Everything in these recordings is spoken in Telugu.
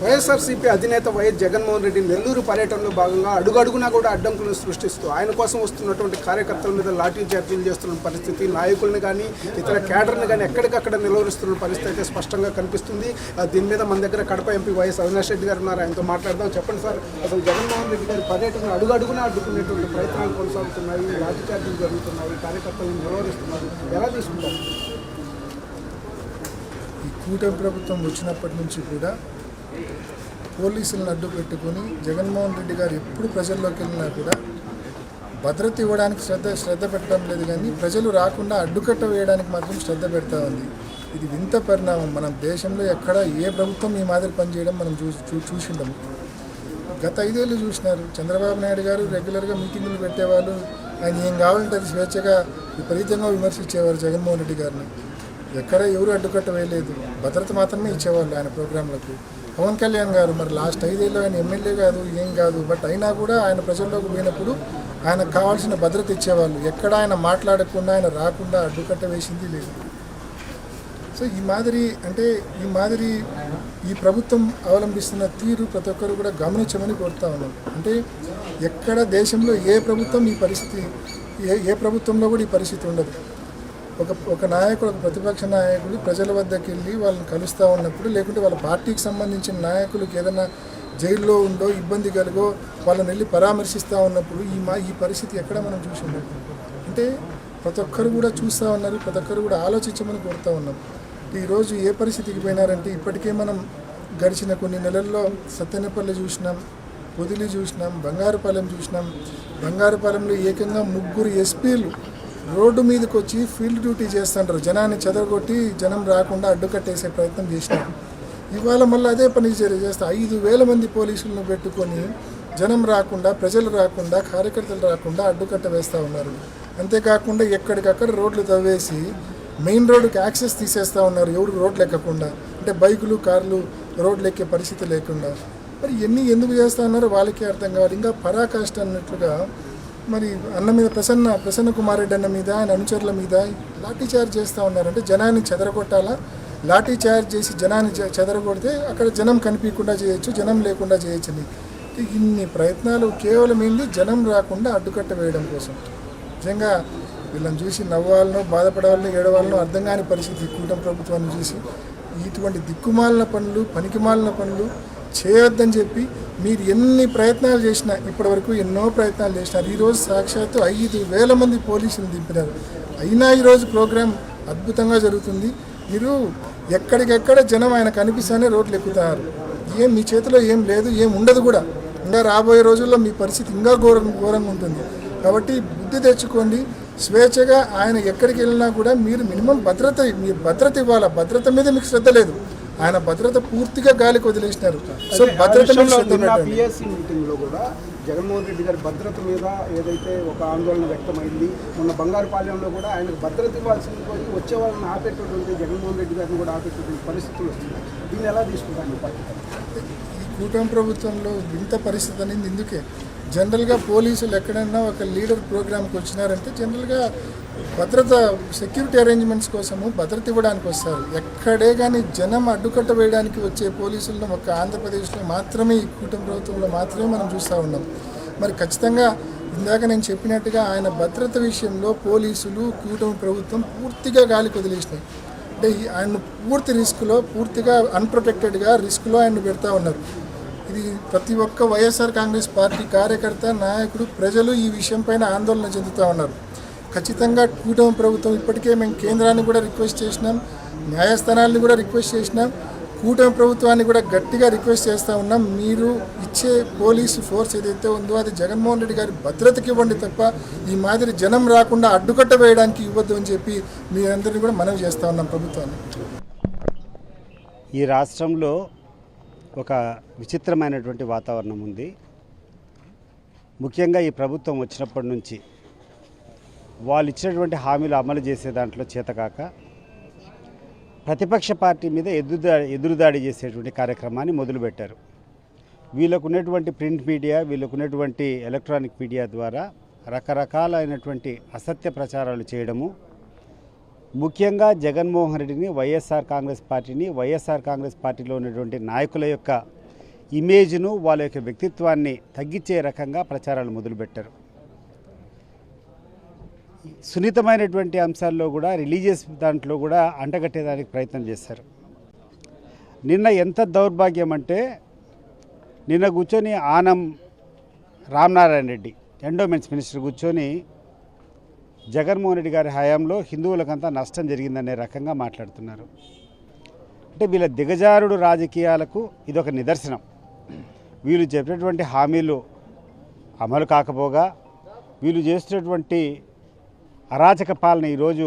వైఎస్ఆర్సీపీ అధినేత వైఎస్ జగన్మోహన్ రెడ్డి నెల్లూరు పర్యటనలో భాగంగా అడుగడుగునా కూడా అడ్డంకులను సృష్టిస్తూ ఆయన కోసం వస్తున్నటువంటి కార్యకర్తల మీద లాఠీ చార్జీలు చేస్తున్న పరిస్థితి, నాయకుల్ని కానీ ఇతర కేడర్ని కానీ ఎక్కడికక్కడ నిలవరిస్తున్న పరిస్థితి అయితే స్పష్టంగా కనిపిస్తుంది. దీని మీద మన దగ్గర కడప ఎంపీ వైఎస్ అవినాష్ రెడ్డి గారు ఉన్నారు, ఆయనతో మాట్లాడదాం. చెప్పండి సార్, అసలు జగన్మోహన్ రెడ్డి గారి పర్యటన అడుగడుగునా అడ్డుకునేటువంటి ప్రయత్నాలు కొనసాగుతున్నాయి, లాఠీ చార్జీలు జరుగుతున్నాయి, కార్యకర్తలను నిలవరిస్తున్నారు, ఎలా తీసుకుంటారు? ఈ కూటమి ప్రభుత్వం వచ్చినప్పటి నుంచి కూడా పోలీసులను అడ్డు పెట్టుకుని జగన్మోహన్ రెడ్డి గారు ఎప్పుడు ప్రజల్లోకి వెళ్ళినా కూడా భద్రత ఇవ్వడానికి శ్రద్ధ పెట్టడం లేదు, కానీ ప్రజలు రాకుండా అడ్డుకట్ట వేయడానికి మాత్రం శ్రద్ధ పెడతా ఉంది. ఇది వింత పరిణామం. మనం దేశంలో ఎక్కడ ఏ ప్రభుత్వం ఈ మాదిరి పనిచేయడం మనం చూసిండము. గత 5 ఏళ్ళు చూసినారు. చంద్రబాబు నాయుడు గారు రెగ్యులర్గా మీటింగులు పెట్టేవాళ్ళు, ఆయన ఏం కావాలంటే అది స్వేచ్ఛగా విపరీతంగా విమర్శించేవారు జగన్మోహన్ రెడ్డి గారిని. ఎక్కడ ఎవరు అడ్డుకట్ట వేయలేదు, భద్రత మాత్రమే ఇచ్చేవాళ్ళు ఆయన ప్రోగ్రాంలకు. పవన్ కళ్యాణ్ గారు మరి లాస్ట్ 5 ఏళ్ళు ఆయన ఎమ్మెల్యే కాదు, ఏం కాదు, బట్ అయినా కూడా ఆయన ప్రజల్లోకి పోయినప్పుడు ఆయనకు కావాల్సిన భద్రత ఇచ్చేవాళ్ళు. ఎక్కడ ఆయన మాట్లాడకుండా ఆయన రాకుండా అడ్డుకట్ట వేసింది లేదు. సో ఈ మాదిరి ఈ ప్రభుత్వం అవలంబిస్తున్న తీరు ప్రతి ఒక్కరు కూడా గమనించమని కోరుతా ఉన్నాం. అంటే ఎక్కడ దేశంలో ఏ ప్రభుత్వంలో కూడా ఈ పరిస్థితి ఉండదు. ఒక నాయకుడు, ఒక ప్రతిపక్ష నాయకుడు ప్రజల వద్దకు వెళ్ళి వాళ్ళని కలుస్తూ ఉన్నప్పుడు, లేకుంటే వాళ్ళ పార్టీకి సంబంధించిన నాయకులకు ఏదైనా జైల్లో ఉండో ఇబ్బంది కలిగో వాళ్ళని వెళ్ళి పరామర్శిస్తూ ఉన్నప్పుడు ఈ పరిస్థితి ఎక్కడ మనం చూసి ఉన్నాం. అంటే ప్రతి ఒక్కరు కూడా చూస్తూ ఉన్నారు, ప్రతి ఒక్కరు కూడా ఆలోచించమని కోరుతూ ఉన్నాం. ఈరోజు ఏ పరిస్థితికి పోయినారంటే, ఇప్పటికే మనం గడిచిన కొన్ని నెలల్లో సత్తెనపల్లి చూసినాం, పొదిలి చూసినాం, బంగారుపాలెం చూసినాం. బంగారుపాలెంలో ఏకంగా 3 ఎస్పీలు రోడ్డు మీదకి వచ్చి ఫీల్డ్ డ్యూటీ చేస్తుంటారు. జనాన్ని చెదరగొట్టి జనం రాకుండా అడ్డుకట్టేసే ప్రయత్నం చేసినారు. ఇవాళ మళ్ళీ అదే పని చేస్తే 5,000 మంది పోలీసులను పెట్టుకొని జనం రాకుండా, ప్రజలు రాకుండా, కార్యకర్తలు రాకుండా అడ్డుకట్ట వేస్తూ ఉన్నారు. అంతేకాకుండా ఎక్కడికక్కడ రోడ్లు తవ్వేసి మెయిన్ రోడ్డుకి యాక్సెస్ తీసేస్తూ ఉన్నారు, ఎవరు రోడ్లు ఎక్కకుండా. అంటే బైకులు, కార్లు రోడ్లు ఎక్కే పరిస్థితి లేకుండా. మరి ఎందుకు చేస్తూ ఉన్నారో వాళ్ళకే అర్థం కావాలి. ఇంకా పరాకాష్ట అన్నట్లుగా మరి అన్న మీద ప్రసన్న కుమార్ రెడ్డి అన్న మీద, ఆయన అనుచరుల మీద లాఠీ చార్జ్ చేస్తూ ఉన్నారు. అంటే జనాన్ని చెదరగొట్టాలా, లాఠీ చార్జ్ చేసి జనాన్ని చెదరగొడితే అక్కడ జనం కనిపించకుండా చేయొచ్చు, జనం లేకుండా చేయొచ్చని. ఇన్ని ప్రయత్నాలు కేవలం ఏంటి, జనం రాకుండా అడ్డుకట్ట వేయడం కోసం. నిజంగా వీళ్ళని చూసి నవ్వాలనో, బాధపడాలనో, ఏడవాలనో అర్థం కాని పరిస్థితి. కూటమి ప్రభుత్వాన్ని చూసి ఇటువంటి దిక్కుమాలిన పనులు, పనికిమాలిన పనులు చేయొద్దని చెప్పి మీరు ఎన్ని ప్రయత్నాలు చేసినా, ఇప్పటివరకు ఎన్నో ప్రయత్నాలు చేసినారు. ఈరోజు సాక్షాత్తు 5,000 మంది పోలీసులు దింపినారు. అయినా ఈరోజు ప్రోగ్రాం అద్భుతంగా జరుగుతుంది. మీరు ఎక్కడికెక్కడ జనం ఆయన కనిపిస్తానే రోడ్లు ఎక్కుతారు. మీ చేతిలో ఏం లేదు, ఏం ఉండదు కూడా. ఇంకా రాబోయే రోజుల్లో మీ పరిస్థితి ఇంకా ఘోరంగా ఉంటుంది. కాబట్టి బుద్ధి తెచ్చుకోండి. స్వేచ్ఛగా ఆయన ఎక్కడికి వెళ్ళినా కూడా మీరు మినిమం భద్రత ఇవ్వాలి. భద్రత మీద మీకు శ్రద్ధ లేదు. ఆయన భద్రత పూర్తిగా గాలికి వదిలేసినారు. సో భద్రత మీటింగ్లో కూడా జగన్మోహన్ రెడ్డి గారి భద్రత మీద ఏదైతే ఒక ఆందోళన వ్యక్తమైంది, మొన్న బంగారుపాలెంలో కూడా ఆయనకు భద్రత ఇవ్వాల్సింది పోయి వచ్చే వాళ్ళని ఆపేటటువంటి, జగన్మోహన్ రెడ్డి గారిని కూడా ఆపేటటువంటి పరిస్థితులు వస్తున్నాయి. దీన్ని ఎలా తీసుకుంటాను? ఈ కూటమి ప్రభుత్వంలో వింత పరిస్థితి అనేది ఇందుకే. జనరల్గా పోలీసులు ఎక్కడైనా ఒక లీడర్ ప్రోగ్రామ్కి వచ్చినారంటే జనరల్గా భద్రత, సెక్యూరిటీ అరేంజ్మెంట్స్ కోసము భద్రత ఇవ్వడానికి వస్తారు. ఎక్కడే కానీ జనం అడ్డుకట్ట వేయడానికి వచ్చే పోలీసులను ఒక ఆంధ్రప్రదేశ్లో మాత్రమే, ఈ కూటమి ప్రభుత్వంలో మాత్రమే మనం చూస్తూ ఉన్నాం. మరి ఖచ్చితంగా ఇందాక నేను చెప్పినట్టుగా ఆయన భద్రత విషయంలో పోలీసులు, కూటమి ప్రభుత్వం పూర్తిగా గాలికి వదిలేసినాయి. అంటే ఆయన పూర్తి రిస్క్లో, పూర్తిగా అన్ప్రొటెక్టెడ్గా రిస్క్లో ఆయన పెడతా ఉన్నారు. ఇది ప్రతి ఒక్క వైఎస్ఆర్ కాంగ్రెస్ పార్టీ కార్యకర్త, నాయకుడు, ప్రజలు ఈ విషయం పైన ఆందోళన చెందుతూ ఉన్నారు. ఖచ్చితంగా కూటమి ప్రభుత్వం ఇప్పటికే మేము కేంద్రాన్ని కూడా రిక్వెస్ట్ చేసినాం, న్యాయస్థానాలను కూడా రిక్వెస్ట్ చేసినాం, కూటమి ప్రభుత్వాన్ని కూడా గట్టిగా రిక్వెస్ట్ చేస్తూ ఉన్నాం. మీరు ఇచ్చే పోలీసు ఫోర్స్ ఏదైతే ఉందో అది జగన్మోహన్ రెడ్డి గారి భద్రతకి ఇవ్వండి తప్ప ఈ మాదిరి జనం రాకుండా అడ్డుకట్ట వేయడానికి ఇవ్వద్దు అని చెప్పి మీ అందరినీ కూడా మనవి చేస్తూ ఉన్నాం ప్రభుత్వాన్ని. ఈ రాష్ట్రంలో ఒక విచిత్రమైనటువంటి వాతావరణం ఉంది. ముఖ్యంగా ఈ ప్రభుత్వం వచ్చినప్పటి నుంచి వాళ్ళు ఇచ్చినటువంటి హామీలు అమలు చేసే దాంట్లో చేతకాక ప్రతిపక్ష పార్టీ మీద ఎదురుదాడి చేసేటువంటి కార్యక్రమాన్ని మొదలుపెట్టారు. వీళ్ళకున్నటువంటి ప్రింట్ మీడియా, వీళ్ళకున్నటువంటి ఎలక్ట్రానిక్ మీడియా ద్వారా రకరకాలైనటువంటి అసత్య ప్రచారాలు చేయడము, ముఖ్యంగా జగన్మోహన్ రెడ్డిని, వైఎస్ఆర్ కాంగ్రెస్ పార్టీని, వైఎస్ఆర్ కాంగ్రెస్ పార్టీలో ఉన్నటువంటి నాయకుల యొక్క ఇమేజ్ను వాళ్ళ యొక్క వ్యక్తిత్వాన్ని తగ్గించే రకంగా ప్రచారాలు మొదలుపెట్టారు. సున్నితమైనటువంటి అంశాల్లో కూడా రిలీజియస్ దాంట్లో కూడా అంటగట్టేదానికి ప్రయత్నం చేశారు. నిన్న ఎంత దౌర్భాగ్యం అంటే నిన్న కూర్చొని ఆనం రామనారాయణ రెడ్డి ఎండోమెంట్స్ మినిస్టర్ కూర్చొని జగన్మోహన్ రెడ్డి గారి హయాంలో హిందువులకంతా నష్టం జరిగిందనే రకంగా మాట్లాడుతున్నారు. అంటే వీళ్ళ దిగజారుడు రాజకీయాలకు ఇదొక నిదర్శనం. వీళ్ళు చెప్పినటువంటి హామీలు అమలు కాకపోగా వీళ్ళు చేస్తున్నటువంటి అరాచక పాలన ఈరోజు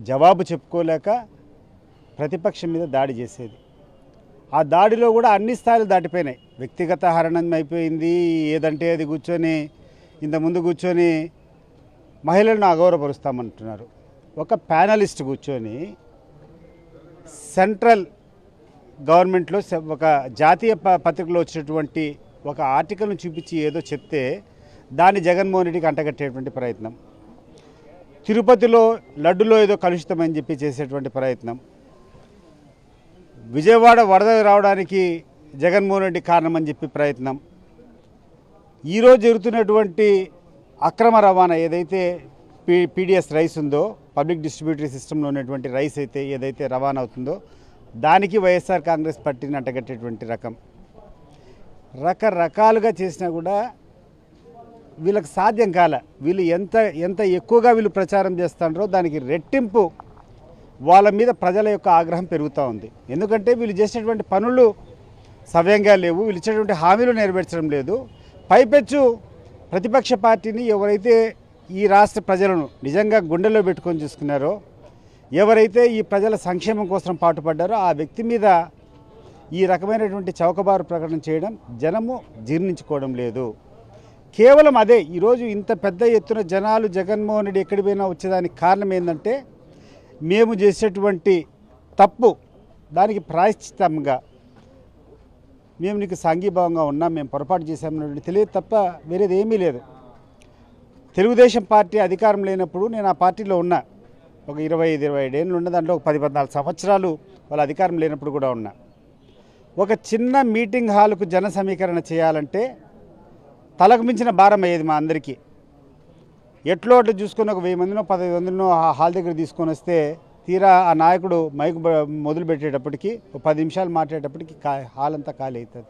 జవాబు చెప్పుకోలేక ప్రతిపక్షం మీద దాడి చేసేది. ఆ దాడిలో కూడా అన్ని స్థాయిలు దాటిపోయినాయి. వ్యక్తిగత హరణం అయిపోయింది. ఏదంటే అది కూర్చొని ఇంతకుముందు కూర్చొని మహిళలను అగౌరవపరుస్తామంటున్నారు. ఒక ప్యానలిస్ట్ కూర్చొని సెంట్రల్ గవర్నమెంట్లో ఒక జాతీయ పత్రికలో వచ్చినటువంటి ఒక ఆర్టికల్ను చూపించి ఏదో చెప్తే దాన్ని జగన్మోహన్ రెడ్డికి అంటగట్టేటువంటి ప్రయత్నం, తిరుపతిలో లడ్డులో ఏదో కలుషితమని చెప్పి చేసేటువంటి ప్రయత్నం, విజయవాడ వరద రావడానికి జగన్మోహన్ రెడ్డి కారణమని చెప్పి ప్రయత్నం, ఈరోజు జరుగుతున్నటువంటి అక్రమ రవాణా ఏదైతే పీడిఎస్ రైస్ ఉందో, పబ్లిక్ డిస్ట్రిబ్యూటరీ సిస్టంలో ఉన్నటువంటి రైస్ అయితే ఏదైతే రవాణా అవుతుందో దానికి వైఎస్ఆర్ కాంగ్రెస్ పార్టీని అంటగట్టేటువంటి రకరకాలుగా చేసినా కూడా వీళ్ళకి సాధ్యం కాల. వీళ్ళు ఎంత ఎక్కువగా వీళ్ళు ప్రచారం చేస్తారో దానికి రెట్టింపు వాళ్ళ మీద ప్రజల యొక్క ఆగ్రహం పెరుగుతూ ఉంది. ఎందుకంటే వీళ్ళు చేసేటువంటి పనులు సవ్యంగా లేవు, వీళ్ళు ఇచ్చేటువంటి హామీలు నెరవేర్చడం లేదు. పైపెచ్చు ప్రతిపక్ష పార్టీని ఎవరైతే ఈ రాష్ట్ర ప్రజలను నిజంగా గుండెలో పెట్టుకొని చూసుకున్నారో, ఎవరైతే ఈ ప్రజల సంక్షేమం కోసం పాటుపడ్డారో ఆ వ్యక్తి మీద ఈ రకమైనటువంటి చౌకబారు ప్రకటన చేయడం జనము జీర్ణించుకోవడం లేదు. కేవలం అదే ఈరోజు ఇంత పెద్ద ఎత్తున జనాలు జగన్మోహన్ రెడ్డి ఎక్కడి పోయినా వచ్చేదానికి కారణం ఏంటంటే మేము చేసేటువంటి తప్పు దానికి ప్రాయశ్చిత్తంగా మేము నీకు సాంఘీభావంగా ఉన్నాం, మేము పొరపాటు చేశామన్నటువంటి తెలియదు తప్ప వేరేది ఏమీ లేదు. తెలుగుదేశం పార్టీ అధికారం లేనప్పుడు నేను ఆ పార్టీలో ఉన్నా. ఒక 25 ఏళ్ళు ఉన్న దాంట్లో ఒక 10-14 సంవత్సరాలు వాళ్ళ అధికారం లేనప్పుడు కూడా ఉన్నా. ఒక చిన్న మీటింగ్ హాల్కు జన సమీకరణ చేయాలంటే తలకు మించిన భారం అయ్యేది మా అందరికీ. ఎట్లో అట్లా చూసుకొని ఒక 1000 మందినో 15 మందినో ఆ హాల్ దగ్గర తీసుకొని వస్తే తీరా ఆ నాయకుడు మైకు మొదలు పెట్టేటప్పటికి ఒక 10 నిమిషాలు మాట్లాడేటప్పటికి హాల్ అంతా ఖాళీ అవుతుంది.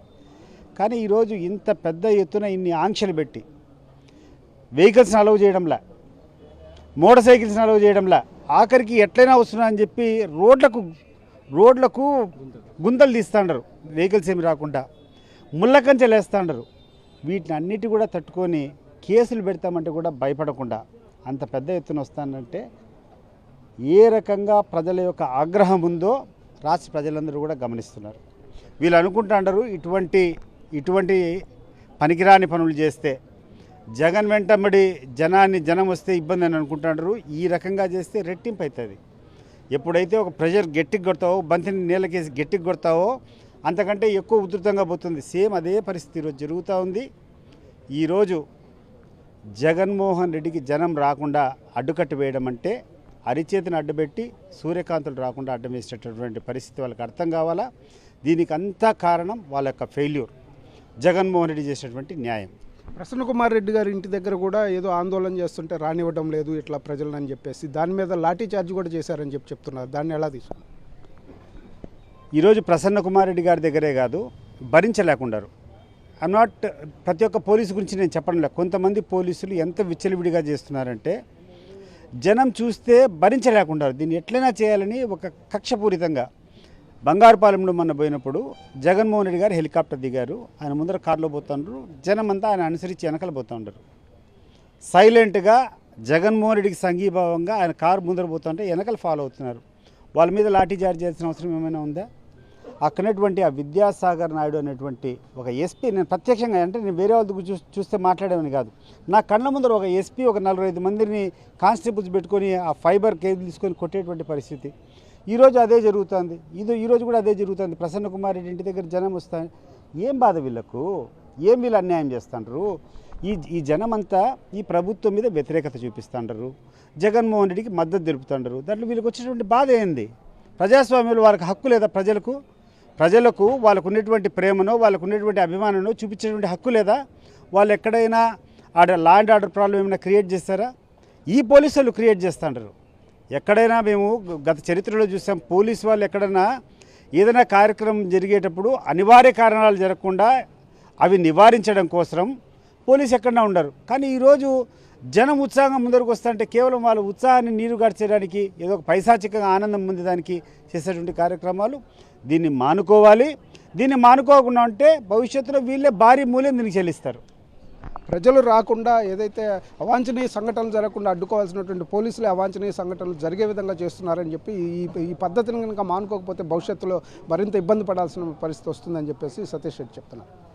కానీ ఈరోజు ఇంత పెద్ద ఎత్తున ఇన్ని ఆంక్షలు పెట్టి వెహికల్స్ని అలౌ చేయడంలా, మోటార్ సైకిల్స్ని అలౌ చేయడంలా, ఆఖరికి ఎట్లయినా వస్తున్నా అని చెప్పి రోడ్లకు గుంతలు తీస్తాండరు, వెహికల్స్ ఏమి రాకుండా ముళ్ళకంచెలు వేస్తాండరు. వీటిని అన్నిటి కూడా తట్టుకొని కేసులు పెడతామంటే కూడా భయపడకుండా అంత పెద్ద ఎత్తున వస్తానంటే ఏ రకంగా ప్రజల యొక్క ఆగ్రహం ఉందో రాష్ట్ర ప్రజలందరూ కూడా గమనిస్తున్నారు. వీళ్ళు అనుకుంటాండరు ఇటువంటి పనికిరాని పనులు చేస్తే జగన్ వెంటబడి జనం వస్తే ఇబ్బంది అని అనుకుంటాండరు. ఈ రకంగా చేస్తే రెట్టింపు అవుతుంది. ఎప్పుడైతే ఒక ప్రెషర్ గట్టికి కొడతావో, బంతిని నీళ్ళకేసి గట్టికి కొడతావో అంతకంటే ఎక్కువ ఉధృతంగా పోతుంది. సేమ్ అదే పరిస్థితి ఈరోజు జరుగుతూ ఉంది. ఈరోజు జగన్మోహన్ రెడ్డికి జనం రాకుండా అడ్డుకట్టు వేయడం అంటే అరిచేతిని అడ్డుపెట్టి సూర్యకాంతులు రాకుండా అడ్డం వేసేటటువంటి పరిస్థితి వాళ్ళకి అర్థం కావాలా. దీనికి అంతా కారణం వాళ్ళ యొక్క ఫెయిల్యూర్, జగన్మోహన్ రెడ్డి చేసేటువంటి న్యాయం. ప్రసన్న కుమార్ రెడ్డి గారి ఇంటి దగ్గర కూడా ఏదో ఆందోళన చేస్తుంటే రానివ్వడం లేదు ఇట్లా ప్రజలను అని చెప్పేసి దాని మీద లాఠీ చార్జ్ కూడా చేశారని చెప్తున్నారు. దాన్ని ఎలా తీసుకున్నారు? ఈరోజు ప్రసన్న కుమార్ రెడ్డి గారి దగ్గరే కాదు, భరించలేకున్నారు. ప్రతి ఒక్క పోలీసు గురించి నేను చెప్పడం లేదు. కొంతమంది పోలీసులు ఎంత విచ్చలవిడిగా చేస్తున్నారంటే జనం చూస్తే భరించలేకున్నారు. దీన్ని ఎట్లయినా చేయాలని ఒక కక్షపూరితంగా బంగారుపాలెంలో మొన్న పోయినప్పుడు జగన్మోహన్ రెడ్డి గారు హెలికాప్టర్ దిగారు. ఆయన ముందర కారులో పోతుండ్రు, జనం అంతా ఆయన అనుసరించి వెనకాల పోతూ ఉండరు. సైలెంట్గా జగన్మోహన్ రెడ్డికి సంఘీభావంగా ఆయన కారు ముందర పోతుంటే వెనకాల ఫాలో అవుతున్నారు. వాళ్ళ మీద లాఠీ చార్జ్ చేయాల్సిన అవసరం ఏమైనా ఉందా? అక్కడటువంటి ఆ విద్యాసాగర్ నాయుడు అనేటువంటి ఒక ఎస్పీ, నేను ప్రత్యక్షంగా అంటే నేను వేరే వాళ్ళ చూస్తే మాట్లాడేవని కాదు, నా కళ్ళ ముందర ఒక ఎస్పీ ఒక 45 మందిని కానిస్టేబుల్స్ పెట్టుకొని ఆ ఫైబర్ కేబుల్ తీసుకొని కొట్టేటువంటి పరిస్థితి ఈరోజు అదే జరుగుతుంది. ఈరోజు కూడా అదే జరుగుతుంది. ప్రసన్న కుమార్ రెడ్డి ఇంటి దగ్గర జనం వస్తాయి. ఏం బాధ వీళ్ళకు? ఏం వీళ్ళు అన్యాయం చేస్తుంటారు? ఈ జనం అంతా ఈ ప్రభుత్వం మీద వ్యతిరేకత చూపిస్తుంటారు, జగన్మోహన్ రెడ్డికి మద్దతు తెలుపుతుంటారు. దాంట్లో వీళ్ళకి వచ్చేటువంటి బాధ ఏంది? ప్రజాస్వామ్యంలో వారికి హక్కు లేదా? ప్రజలకు ప్రజలకు వాళ్ళకు ఉన్నటువంటి ప్రేమనో వాళ్ళకు ఉన్నటువంటి అభిమానమో చూపించేటువంటి హక్కు లేదా? వాళ్ళు ఎక్కడైనా లా అండ్ ఆర్డర్ ప్రాబ్లం ఏమైనా క్రియేట్ చేస్తారా? ఈ పోలీసు వాళ్ళు క్రియేట్ చేస్తుంటారు. ఎక్కడైనా మేము గత చరిత్రలో చూసాం, పోలీసు వాళ్ళు ఎక్కడైనా ఏదైనా కార్యక్రమం జరిగేటప్పుడు అనివార్య కారణాలు జరగకుండా అవి నివారించడం కోసం పోలీసు ఎక్కడన్నా ఉండరు. కానీ ఈరోజు జనం ఉత్సాహంగా ముందరకు వస్తుంటే కేవలం వాళ్ళ ఉత్సాహాన్ని నీరు గార్చడానికి, ఏదో ఒక పైశాచికంగా ఆనందం పొందడానికి చేసేటువంటి కార్యక్రమాలు. దీన్ని మానుకోవాలి. దీన్ని మానుకోకుండా ఉంటే భవిష్యత్తులో వీళ్ళే భారీ మూల్యం దీనికి చెల్లిస్తారు. ప్రజలు రాకుండా ఏదైతే అవాంఛనీయ సంఘటనలు జరగకుండా అడ్డుకోవాల్సినటువంటి పోలీసులే అవాంఛనీయ సంఘటనలు జరిగే విధంగా చేస్తున్నారని చెప్పి ఈ పద్ధతిని కనుక మానుకోకపోతే భవిష్యత్తులో మరింత ఇబ్బంది పడాల్సిన పరిస్థితి వస్తుందని చెప్పేసి సతీష్ రెడ్డి చెప్తున్నారు.